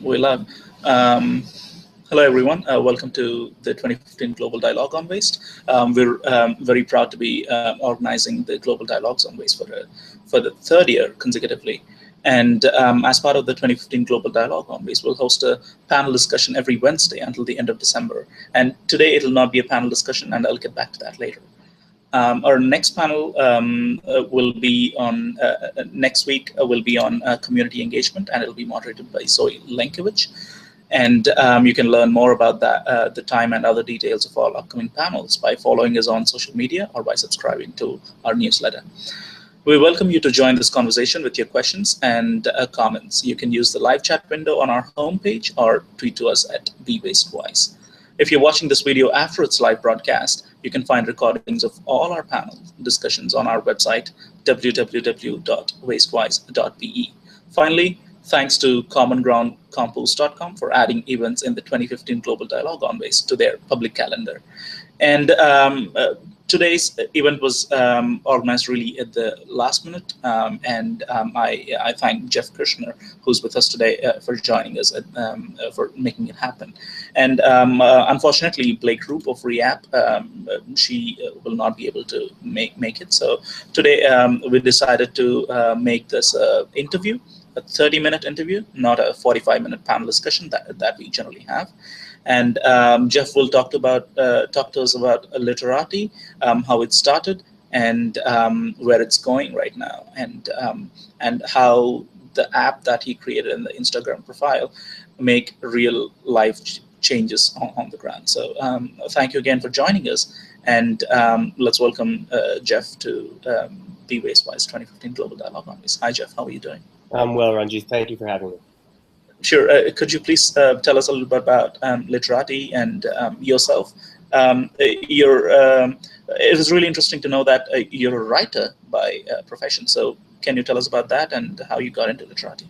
We love. Um, Hello, everyone. Welcome to the 2015 Global Dialogue on Waste. We're very proud to be organizing the Global Dialogues on Waste for the third year consecutively. And as part of the 2015 Global Dialogue on Waste, we'll host a panel discussion every Wednesday until the end of December. And today it'll not be a panel discussion, and I'll get back to that later. Our next panel will be on next week. Will be on community engagement, and it'll be moderated by Zoe Lenkiewicz. And you can learn more about that, the time and other details of all upcoming panels by following us on social media or by subscribing to our newsletter. We welcome you to join this conversation with your questions and comments. You can use the live chat window on our homepage or tweet to us at BeWasteWise. If you're watching this video after its live broadcast, you can find recordings of all our panel discussions on our website, www.wastewise.be. Finally, thanks to commongroundcompost.com for adding events in the 2015 Global Dialogue on Waste to their public calendar. And today's event was organized really at the last minute, and I thank Jeff Kirschner, who's with us today, for joining us, for making it happen. And unfortunately, Blake Rupe of Reapp, she will not be able to make it. So today we decided to make this interview, a 30-minute interview, not a 45-minute panel discussion that we generally have. And Jeff will talk to us about Literati, how it started, and where it's going right now, and how the app that he created in the Instagram profile make real life changes on the ground. So thank you again for joining us, and let's welcome Jeff to the WasteWise 2015 Global Dialogue on Waste. Hi, Jeff. How are you doing? I'm well, Ranjit. Thank you for having me. Sure. Could you please tell us a little bit about Literati and yourself? It was really interesting to know that you're a writer by profession. So can you tell us about that and how you got into Literati?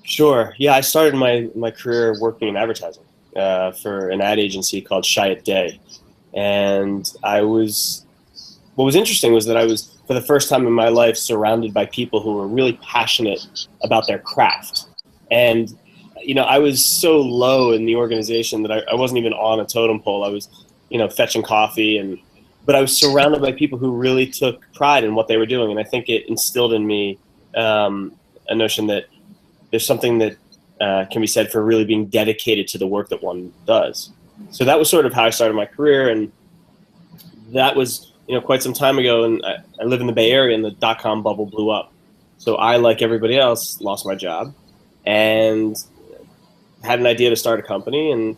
Sure. Yeah, I started my career working in advertising for an ad agency called Chiat Day. And what was interesting was that I was, for the first time in my life, surrounded by people who were really passionate about their craft. And, you know, I was so low in the organization that I wasn't even on a totem pole. I was, you know, fetching coffee, but I was surrounded by people who really took pride in what they were doing. And I think it instilled in me a notion that there's something that can be said for really being dedicated to the work that one does. So that was sort of how I started my career. And that was, you know, quite some time ago. And I live in the Bay Area, and the dot-com bubble blew up. So I, like everybody else, lost my job and had an idea to start a company, and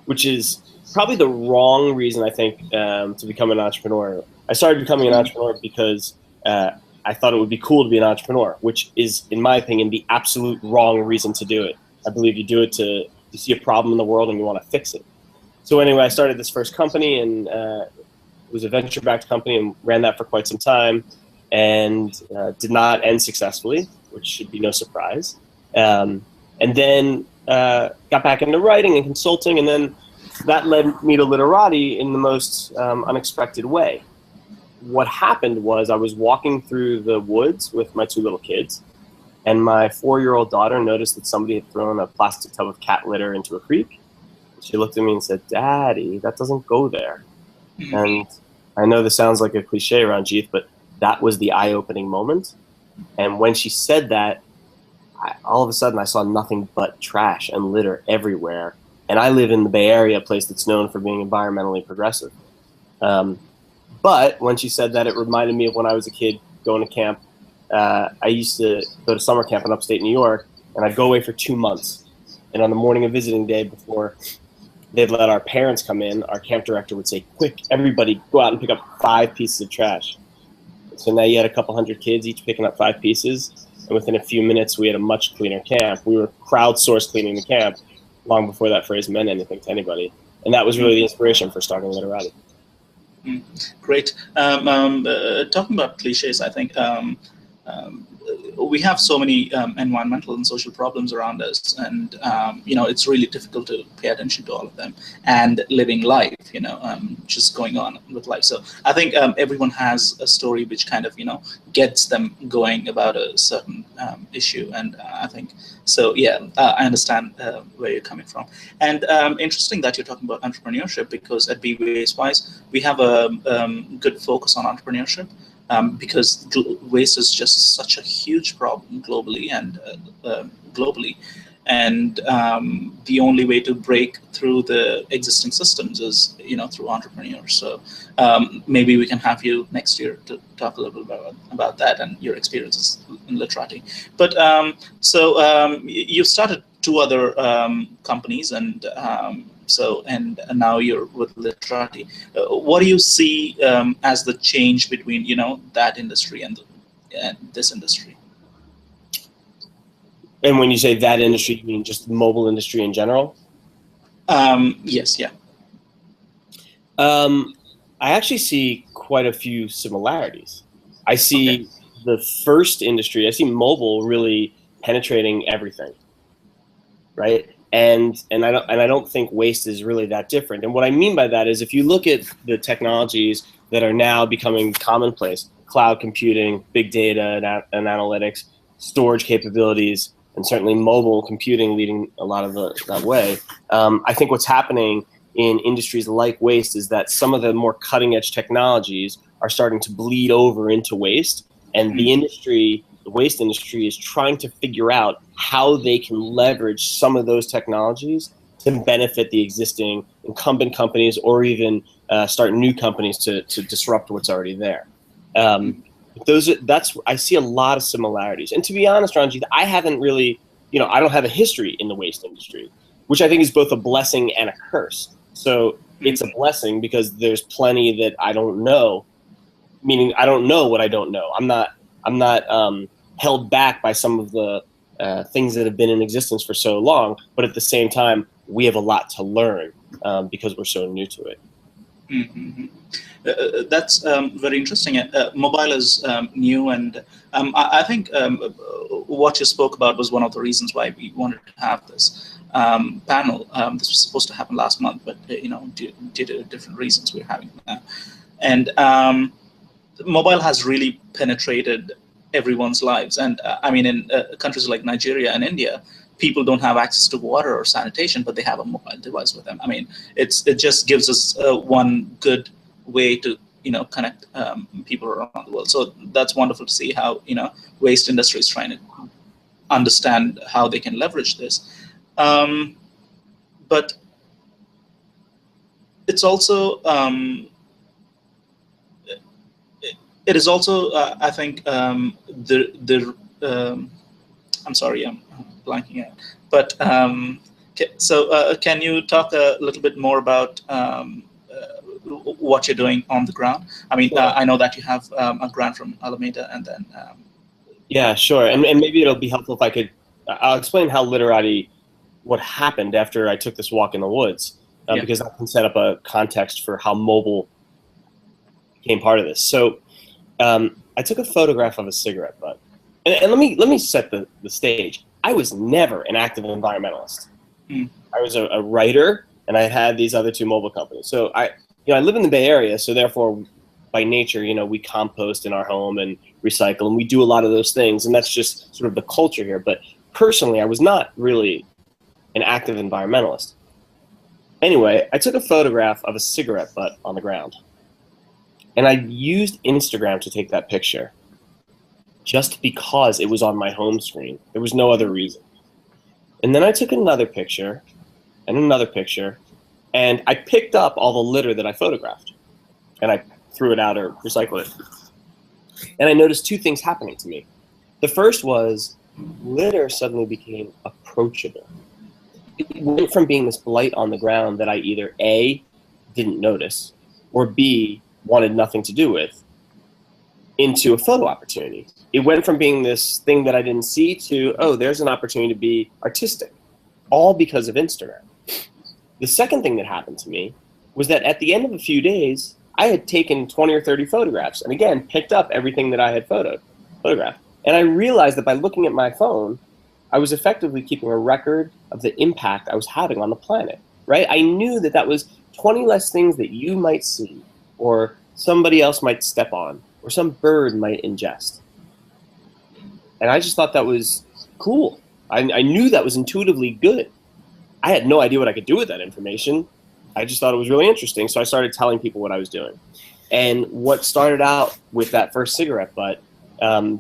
which is probably the wrong reason, I think, to become an entrepreneur. I started becoming an entrepreneur because I thought it would be cool to be an entrepreneur, which is, in my opinion, the absolute wrong reason to do it. I believe you do it to see a problem in the world and you want to fix it. So anyway, I started this first company, and it was a venture-backed company, and ran that for quite some time, and did not end successfully, which should be no surprise. And then got back into writing and consulting, and then that led me to Literati in the most unexpected way. What happened was I was walking through the woods with my two little kids, and my 4-year-old daughter noticed that somebody had thrown a plastic tub of cat litter into a creek. She looked at me and said, "Daddy, that doesn't go there." And I know this sounds like a cliche, Ranjit, but that was the eye-opening moment. And when she said that, all of a sudden I saw nothing but trash and litter everywhere. And I live in the Bay Area, a place that's known for being environmentally progressive. But when she said that, it reminded me of when I was a kid going to camp. I used to go to summer camp in upstate New York, and I'd go away for 2 months. And on the morning of visiting day, before they'd let our parents come in, our camp director would say, "Quick, everybody go out and pick up 5 pieces of trash." So now you had a couple hundred kids each picking up 5 pieces. And within a few minutes, we had a much cleaner camp. We were crowdsourced cleaning the camp long before that phrase meant anything to anybody. And that was really the inspiration for starting Literati. Great. Talking about cliches, I think we have so many environmental and social problems around us, and it's really difficult to pay attention to all of them and living life, just going on with life. So I think everyone has a story which kind of gets them going about a certain issue, and I think so. Yeah, I understand where you're coming from, and interesting that you're talking about entrepreneurship, because at Be Waste Wise we have a good focus on entrepreneurship. Because waste is just such a huge problem globally and the only way to break through the existing systems is through entrepreneurs. So maybe we can have you next year to talk a little bit about that and your experiences in Literati. But you've started two other companies, and and now you're with Literati. What do you see as the change between that industry and this industry? And when you say that industry, you mean just the mobile industry in general? Yes, yeah. I actually see quite a few similarities. I see the first industry, I see mobile really penetrating everything, right? And I don't think waste is really that different. And what I mean by that is, if you look at the technologies that are now becoming commonplace, cloud computing, big data and analytics, storage capabilities, and certainly mobile computing leading a lot of that way, I think what's happening in industries like waste is that some of the more cutting edge technologies are starting to bleed over into waste, and the waste industry is trying to figure out how they can leverage some of those technologies to benefit the existing incumbent companies, or even start new companies to disrupt what's already there. I see a lot of similarities. And to be honest, Ranjit, I haven't really, I don't have a history in the waste industry, which I think is both a blessing and a curse. So it's a blessing because there's plenty that I don't know, meaning I don't know what I don't know. I'm not held back by some of the things that have been in existence for so long, but at the same time, we have a lot to learn because we're so new to it. Mm-hmm. That's very interesting. Mobile is new, and I think what you spoke about was one of the reasons why we wanted to have this panel. This was supposed to happen last month, but due to different reasons, we're having it now. And mobile has really penetrated everyone's lives, and I mean, in countries like Nigeria and India, people don't have access to water or sanitation, but they have a mobile device with them. I mean, it just gives us one good way to connect people around the world. So that's wonderful to see how waste industry is trying to understand how they can leverage this. But it's also it is also I think I'm sorry, I'm blanking out. But can you talk a little bit more about what you're doing on the ground? I mean, I know that you have a grant from Alameda, and then yeah, sure. And maybe it'll be helpful if I'll explain how Literati, what happened after I took this walk in the woods, because that can set up a context for how mobile became part of this. So I took a photograph of a cigarette butt, and let me set the stage. I was never an active environmentalist. I was a writer, and I had these other two mobile companies. So I live in the Bay Area, so therefore, by nature, we compost in our home and recycle, and we do a lot of those things, and that's just sort of the culture here. But personally, I was not really an active environmentalist. Anyway, I took a photograph of a cigarette butt on the ground, and I used Instagram to take that picture just because it was on my home screen. There was no other reason. And then I took another picture and another picture, and I picked up all the litter that I photographed, and I threw it out or recycled it. And I noticed two things happening to me. The first was litter suddenly became approachable. It went from being this blight on the ground that I either A, didn't notice, or B, wanted nothing to do with, into a photo opportunity. It went from being this thing that I didn't see to, oh, there's an opportunity to be artistic, all because of Instagram. The second thing that happened to me was that at the end of a few days, I had taken 20 or 30 photographs, and again, picked up everything that I had photographed. And I realized that by looking at my phone, I was effectively keeping a record of the impact I was having on the planet, right? I knew that that was 20 less things that you might see, or somebody else might step on, or some bird might ingest. And I just thought that was cool. I knew that was intuitively good. I had no idea what I could do with that information. I just thought it was really interesting. So I started telling people what I was doing. And what started out with that first cigarette butt,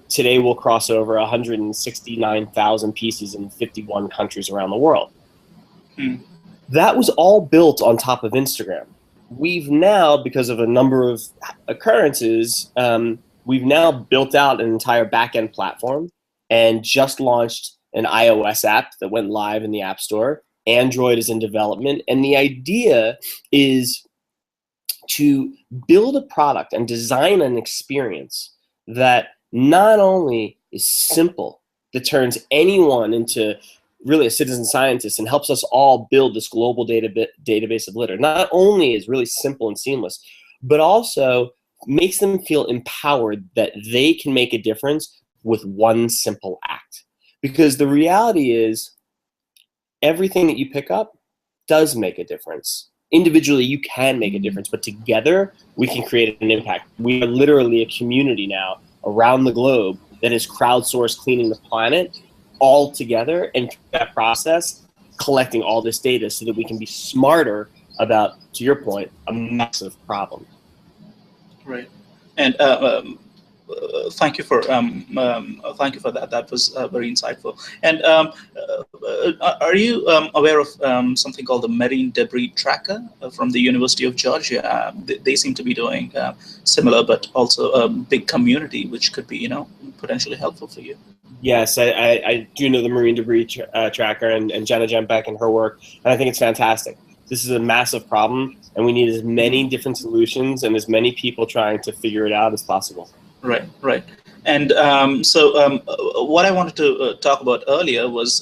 today will cross over 169,000 pieces in 51 countries around the world. That was all built on top of Instagram. We've now, because of a number of occurrences, we've now built out an entire back-end platform and just launched an iOS app that went live in the App Store. Android is in development. And the idea is to build a product and design an experience that not only is simple, that turns anyone into really a citizen scientist and helps us all build this global database of litter. Not only is really simple and seamless, but also makes them feel empowered that they can make a difference with one simple act. Because the reality is, everything that you pick up does make a difference. Individually, you can make a difference, but together, we can create an impact. We are literally a community now around the globe that is crowdsourced cleaning the planet all together, and through that process, collecting all this data so that we can be smarter about, to your point, a massive problem. Right. And thank you for that. That was very insightful. And are you aware of something called the Marine Debris Tracker from the University of Georgia? They seem to be doing similar, but also a big community, which could be, potentially helpful for you. Yes, I do know the Marine Debris Tracker and Jenna Jembeck and her work, and I think it's fantastic. This is a massive problem, and we need as many different solutions and as many people trying to figure it out as possible. Right. And so what I wanted to talk about earlier was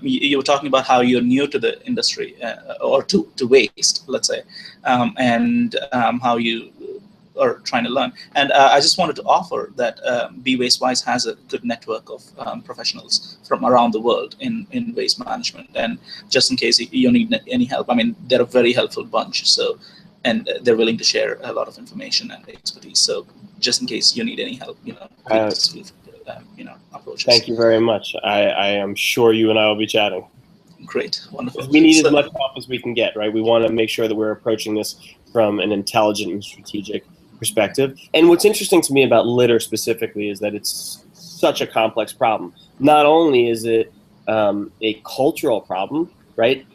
you were talking about how you're new to the industry or to waste, let's say, and how you are trying to learn. And I just wanted to offer that Be Waste Wise has a good network of professionals from around the world in waste management. And just in case you need any help, I mean, they're a very helpful bunch. So, and they're willing to share a lot of information and expertise. So just in case you need any help, please feel free to, approach us. Thank you very much. I am sure you and I will be chatting. Great, wonderful. We need as much help as we can get, right? We want to make sure that we're approaching this from an intelligent and strategic perspective. And what's interesting to me about litter specifically is that it's such a complex problem. Not only is it a cultural problem, right?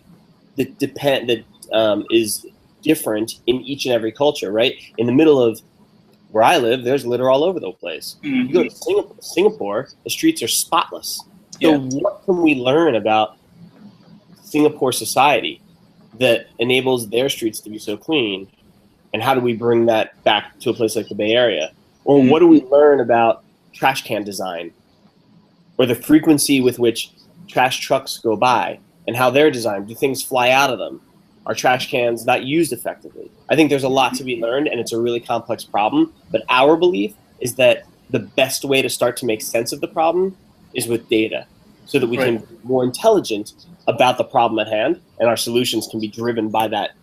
That is different in each and every culture, right? In the middle of where I live, there's litter all over the place. You go to Singapore, the streets are spotless. So what can we learn about Singapore society that enables their streets to be so clean? And how do we bring that back to a place like the Bay Area? Or what do we learn about trash can design? Or the frequency with which trash trucks go by and how they're designed? Do things fly out of them? Are trash cans not used effectively? I think there's a lot to be learned, and it's a really complex problem. But our belief is that the best way to start to make sense of the problem is with data, so that we can be more intelligent about the problem at hand, and our solutions can be driven by that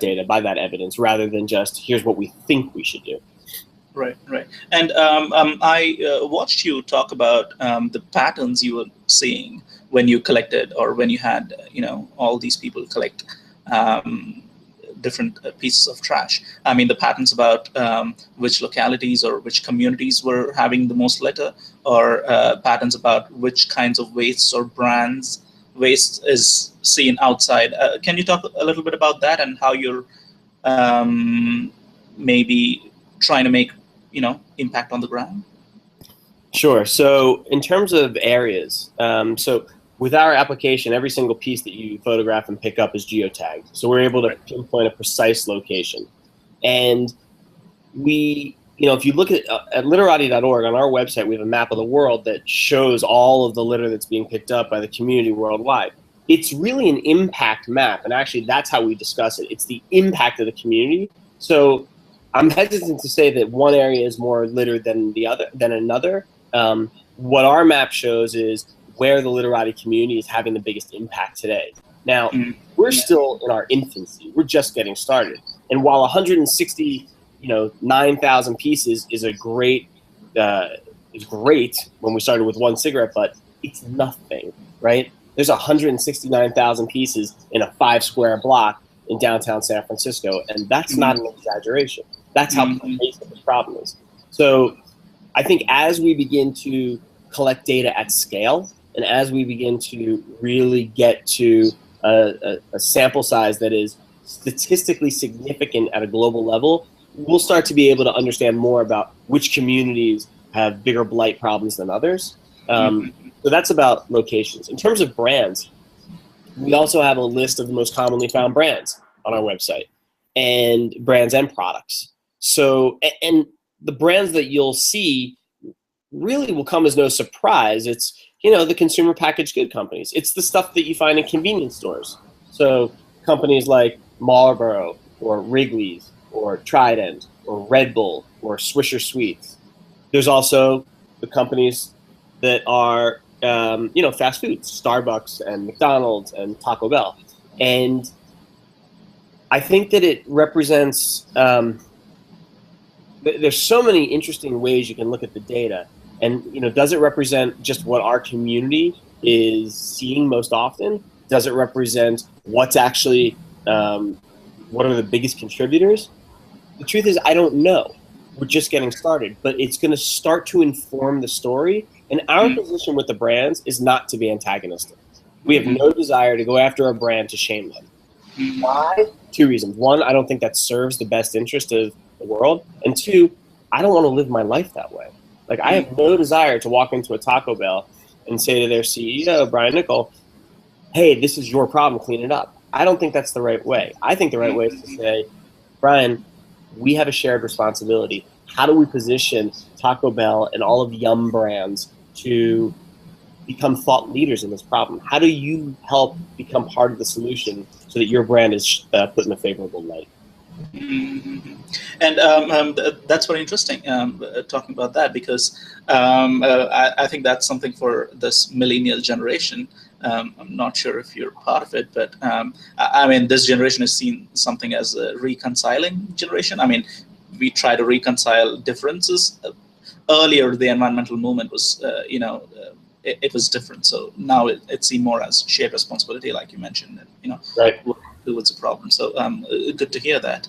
data, by that evidence, rather than just here's what we think we should do. Right. And I watched you talk about the patterns you were seeing when you collected, or when you had, all these people collect different pieces of trash. I mean, the patterns about which localities or which communities were having the most litter, or patterns about which kinds of wastes or brands waste is seen outside. Can you talk a little bit about that and how you're maybe trying to make, impact on the ground? Sure. So in terms of areas, so with our application, every single piece that you photograph and pick up is geotagged. So we're able to pinpoint a precise location. And we, if you look at literati.org, on our website, we have a map of the world that shows all of the litter that's being picked up by the community worldwide. It's really an impact map. And actually, that's how we discuss it. It's the impact of the community. So I'm hesitant to say that one area is more littered than another. What our map shows is where the literati community is having the biggest impact today. Now, we're still in our infancy. We're just getting started. And while 9,000 pieces is great when we started with one cigarette butt, it's nothing, right? There's 169,000 pieces in a 5-square block in downtown San Francisco, and that's not an exaggeration. That's how pervasive this problem is. So I think as we begin to collect data at scale, and as we begin to really get to a sample size that is statistically significant at a global level, we'll start to be able to understand more about which communities have bigger blight problems than others. So that's about locations. In terms of brands, we also have a list of the most commonly found brands on our website, and brands and products. So, and the brands that you'll see really will come as no surprise. It's, the consumer packaged good companies. It's the stuff that you find in convenience stores. So companies like Marlboro or Wrigley's or Trident or Red Bull or Swisher Sweets. There's also the companies that are, fast foods, Starbucks and McDonald's and Taco Bell. And I think that it represents, there's so many interesting ways you can look at the data. And, does it represent just what our community is seeing most often? Does it represent what's actually, what are the biggest contributors? The truth is, I don't know. We're just getting started, but it's going to start to inform the story. And our position with the brands is not to be antagonistic. We have no desire to go after a brand to shame them. Why? 2 reasons. One, I don't think that serves the best interest of the world. And 2, I don't want to live my life that way. Like, I have no desire to walk into a Taco Bell and say to their CEO, Brian Nichol, hey, this is your problem, clean it up. I don't think that's the right way. I think the right way is to say, Brian, we have a shared responsibility. How do we position Taco Bell and all of the Yum brands to become thought leaders in this problem? How do you help become part of the solution so that your brand is put in a favorable light? And that's very interesting, talking about that, because I think that's something for this millennial generation. I'm not sure if you're part of it, but I mean, this generation has seen something as a reconciling generation. I mean, we try to reconcile differences. Earlier, the environmental movement was, it was different. So now it's seen more as shared responsibility, like you mentioned, right. Who was the problem. So good to hear that.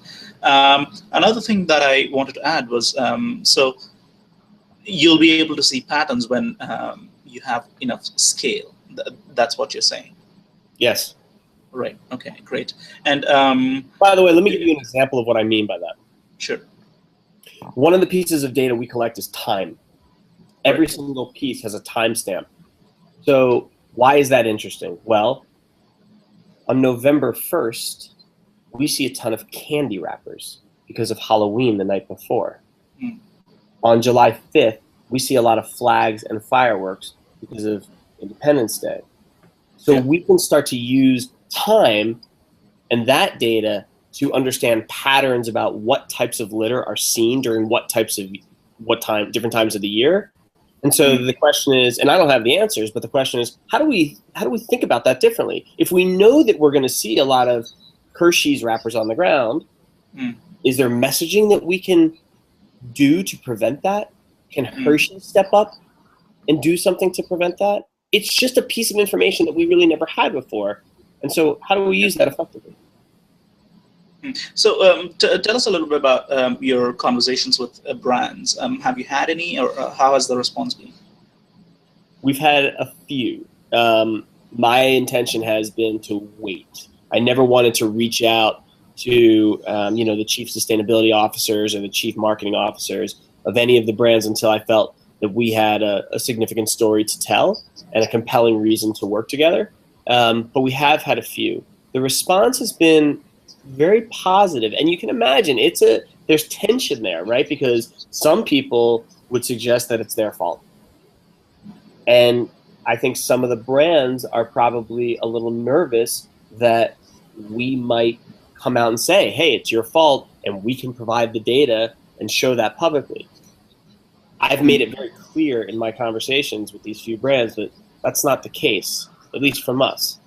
Another thing that I wanted to add was, so you'll be able to see patterns when you have enough scale. That's what you're saying. Yes. Right. Okay, great. And by the way, let me give you an example of what I mean by that. Sure. One of the pieces of data we collect is time. Every single piece has a timestamp. So why is that interesting? Well, on November 1st, we see a ton of candy wrappers because of Halloween the night before. On July 5th, we see a lot of flags and fireworks because of Independence Day. So we can start to use time and that data to understand patterns about what types of litter are seen during different times of the year. And so the question is, and I don't have the answers, but the question is, how do we think about that differently? If we know that we're going to see a lot of Hershey's wrappers on the ground, is there messaging that we can do to prevent that? Can Hershey step up and do something to prevent that? It's just a piece of information that we really never had before. And so how do we use that effectively? So tell us a little bit about your conversations with brands. Have you had any, or how has the response been? We've had a few. My intention has been to wait. I never wanted to reach out to the chief sustainability officers or the chief marketing officers of any of the brands until I felt that we had a significant story to tell and a compelling reason to work together. But we have had a few. The response has been very positive, and you can imagine there's tension there, right? Because some people would suggest that it's their fault, and I think some of the brands are probably a little nervous that we might come out and say, hey, it's your fault, and we can provide the data and show that publicly. I've made it very clear in my conversations with these few brands that that's not the case, at least from us.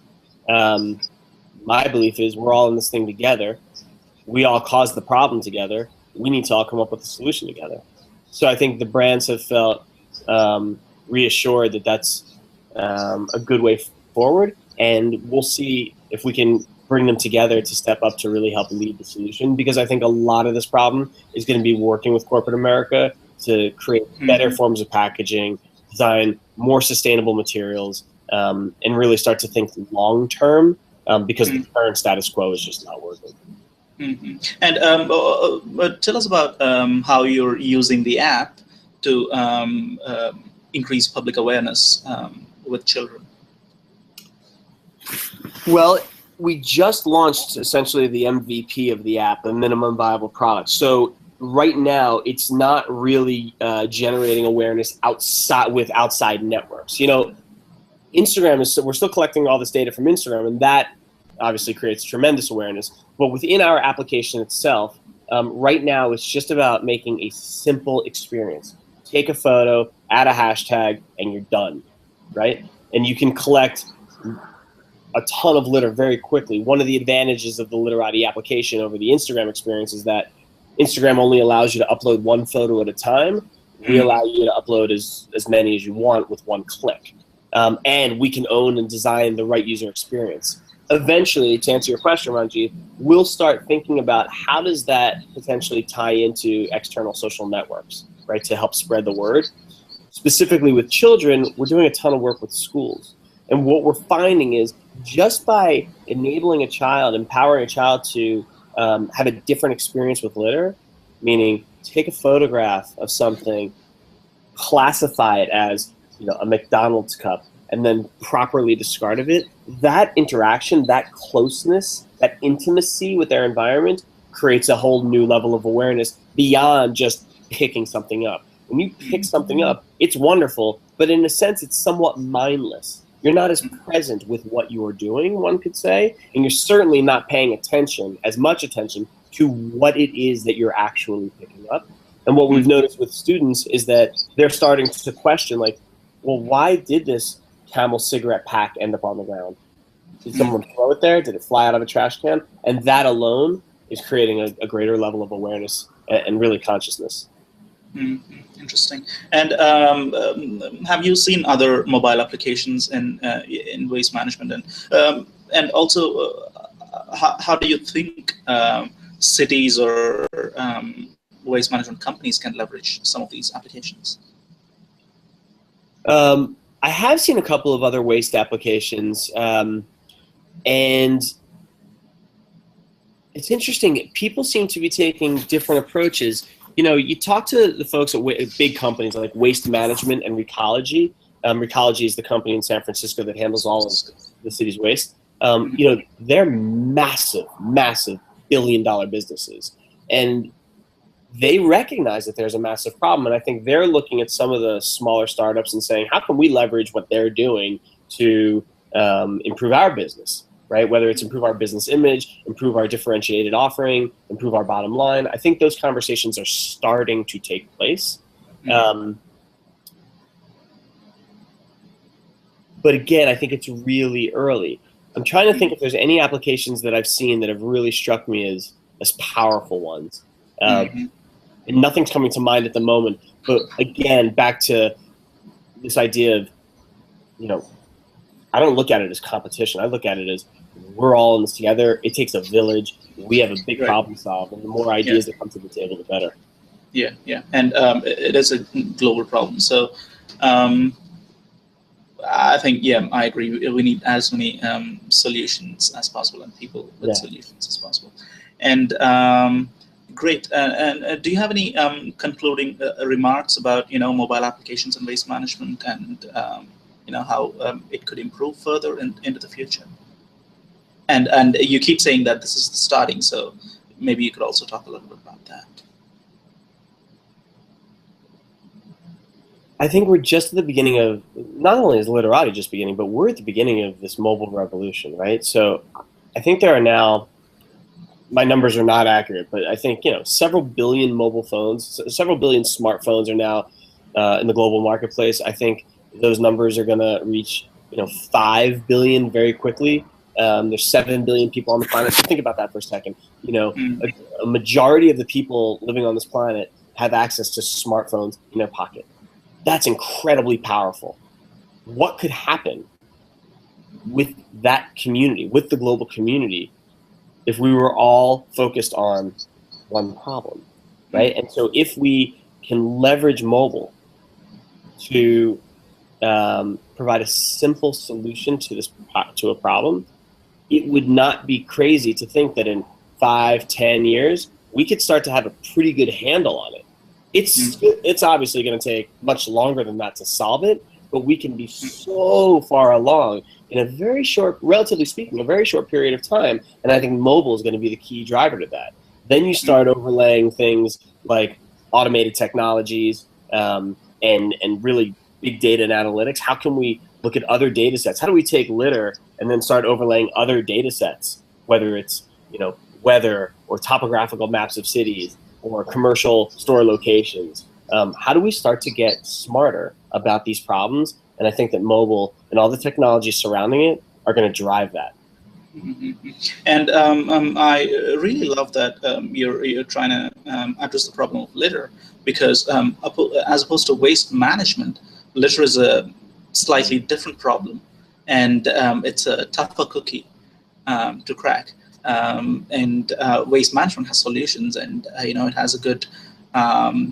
My belief is we're all in this thing together. We all caused the problem together. We need to all come up with a solution together. So I think the brands have felt reassured that that's a good way forward, and we'll see if we can bring them together to step up to really help lead the solution, because I think a lot of this problem is going to be working with corporate America to create better forms of packaging, design more sustainable materials, and really start to think long term, because the current status quo is just not working. And tell us about how you're using the app to increase public awareness with children. Well, we just launched essentially the MVP of the app, the minimum viable product. So right now, it's not really generating awareness outside networks. You know, Instagram is, we're still collecting all this data from Instagram, and that obviously creates tremendous awareness. But within our application itself, right now, it's just about making a simple experience. Take a photo, add a hashtag, and you're done, right? And you can collect a ton of litter very quickly. One of the advantages of the Literati application over the Instagram experience is that Instagram only allows you to upload one photo at a time. We allow you to upload as many as you want with one click. And we can own and design the right user experience. Eventually, to answer your question, Ranjit, we'll start thinking about how does that potentially tie into external social networks, right, to help spread the word. Specifically with children, we're doing a ton of work with schools. And what we're finding is just by enabling a child, empowering a child to have a different experience with litter, meaning take a photograph of something, classify it as, you know, a McDonald's cup, and then properly discard of it, that interaction, that closeness, that intimacy with their environment creates a whole new level of awareness beyond just picking something up. When you pick something up, it's wonderful, but in a sense, it's somewhat mindless. You're not as present with what you are doing, one could say, and you're certainly not paying attention, as much attention, to what it is that you're actually picking up. And what we've noticed with students is that they're starting to question, like, well, why did this Camel cigarette pack end up on the ground? Did someone throw it there? Did it fly out of a trash can? And that alone is creating a greater level of awareness and really consciousness. Interesting. And have you seen other mobile applications in waste management? And also, how do you think cities or waste management companies can leverage some of these applications? I have seen a couple of other waste applications, and it's interesting. People seem to be taking different approaches. You know, you talk to the folks at big companies like Waste Management and Recology. Recology is the company in San Francisco that handles all of the city's waste. You know, they're massive, massive billion-dollar businesses, and they recognize that there's a massive problem, and I think they're looking at some of the smaller startups and saying, how can we leverage what they're doing to improve our business, right? Whether it's improve our business image, improve our differentiated offering, improve our bottom line. I think those conversations are starting to take place. But again, I think it's really early. I'm trying to think if there's any applications that I've seen that have really struck me as powerful ones. And nothing's coming to mind at the moment. But again, back to this idea of, you know, I don't look at it as competition. I look at it as we're all in this together. It takes a village. We have a big problem to solve. And the more ideas that come to the table, the better. Yeah, yeah. And it is a global problem. So I think, yeah, I agree. We need as many solutions as possible and people with solutions as possible. And great. And do you have any concluding remarks about, you know, mobile applications and waste management and, you know, how it could improve further into the future? And you keep saying that this is the starting, so maybe you could also talk a little bit about that. I think we're just at the beginning of, not only is Literati just beginning, but we're at the beginning of this mobile revolution, right? So I think there are now, my numbers are not accurate, but I think, you know, several billion mobile phones, several billion smartphones are now in the global marketplace. I think those numbers are going to reach 5 billion very quickly. There's 7 billion people on the planet. So think about that for a second. A majority of the people living on this planet have access to smartphones in their pocket. That's incredibly powerful. What could happen with that community, with the global community, if we were all focused on one problem, right? And so if we can leverage mobile to provide a simple solution to a problem, it would not be crazy to think that in 5-10 years we could start to have a pretty good handle on it. It's obviously going to take much longer than that to solve it, but we can be so far along in a very short, relatively speaking, a very short period of time. And I think mobile is going to be the key driver to that. Then you start overlaying things like automated technologies and really big data and analytics. How can we look at other data sets? How do we take litter and then start overlaying other data sets, whether it's weather or topographical maps of cities or commercial store locations? How do we start to get smarter about these problems? And I think that mobile and all the technologies surrounding it are going to drive that. And I really love that you're trying to address the problem of litter, because as opposed to waste management, litter is a slightly different problem, and it's a tougher cookie to crack. And waste management has solutions, and it has a good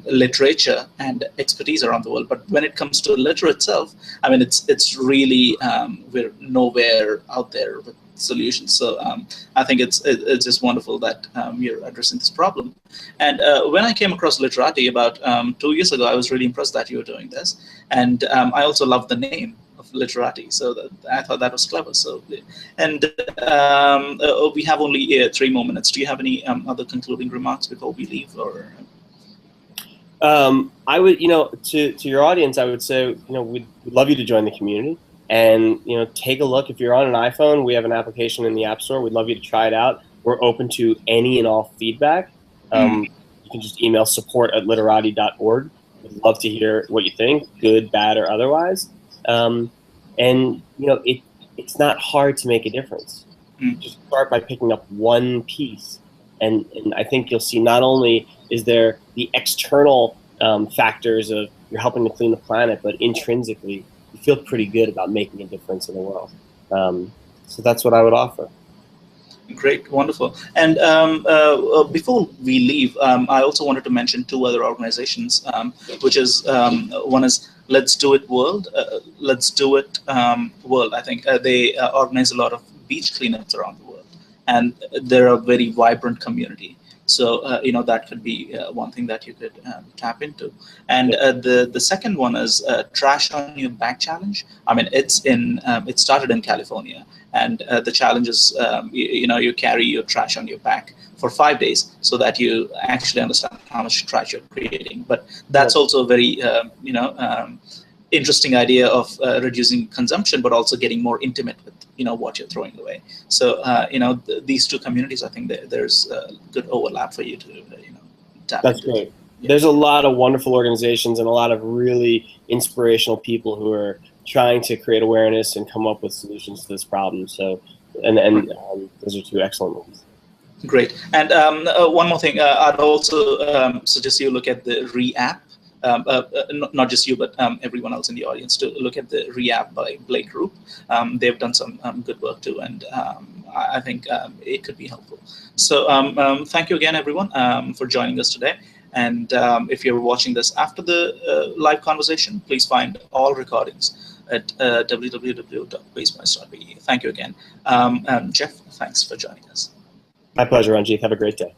literature and expertise around the world. But when it comes to litter itself, I mean, it's really we're nowhere out there with solutions. So I think it's just wonderful that you're addressing this problem. And when I came across Literati about 2 years ago, I was really impressed that you were doing this. And I also love the name of Literati, so I thought that was clever. So, and we have only 3 more minutes. Do you have any other concluding remarks before we leave? Or I would, to your audience, I would say, we'd love you to join the community. And, take a look. If you're on an iPhone, we have an application in the App Store. We'd love you to try it out. We're open to any and all feedback. You can just email support@literati.org. We'd love to hear what you think, good, bad, or otherwise. And, it's not hard to make a difference. Just start by picking up one piece. And I think you'll see not only is there the external factors of you're helping to clean the planet, but intrinsically, you feel pretty good about making a difference in the world. So that's what I would offer. Great, wonderful. And before we leave, I also wanted to mention 2 other organizations, which is one is Let's Do It World. Let's Do It World. I think they organize a lot of beach cleanups around the world, and they're a very vibrant community. So that could be one thing that you could tap into. And the second one is Trash on Your Back Challenge. I mean, it started in California, and the challenge is you carry your trash on your back for 5 days, so that you actually understand how much trash you're creating. But that's also a very interesting idea of reducing consumption, but also getting more intimate with what you're throwing away. So these 2 communities, I think there's a good overlap for you to tap That's into. great. There's a lot of wonderful organizations and a lot of really inspirational people who are trying to create awareness and come up with solutions to this problem. So, and those are 2 excellent ones. Great. And one more thing, I'd also suggest you look at the Re-app. Not just you, but everyone else in the audience, to look at the Re-app by Blake Rupe. They've done some good work too, and I think it could be helpful. So thank you again, everyone, for joining us today. And if you're watching this after the live conversation, please find all recordings at www.wasteminds.be. Thank you again. Jeff, thanks for joining us. My pleasure, Ranjit. Have a great day.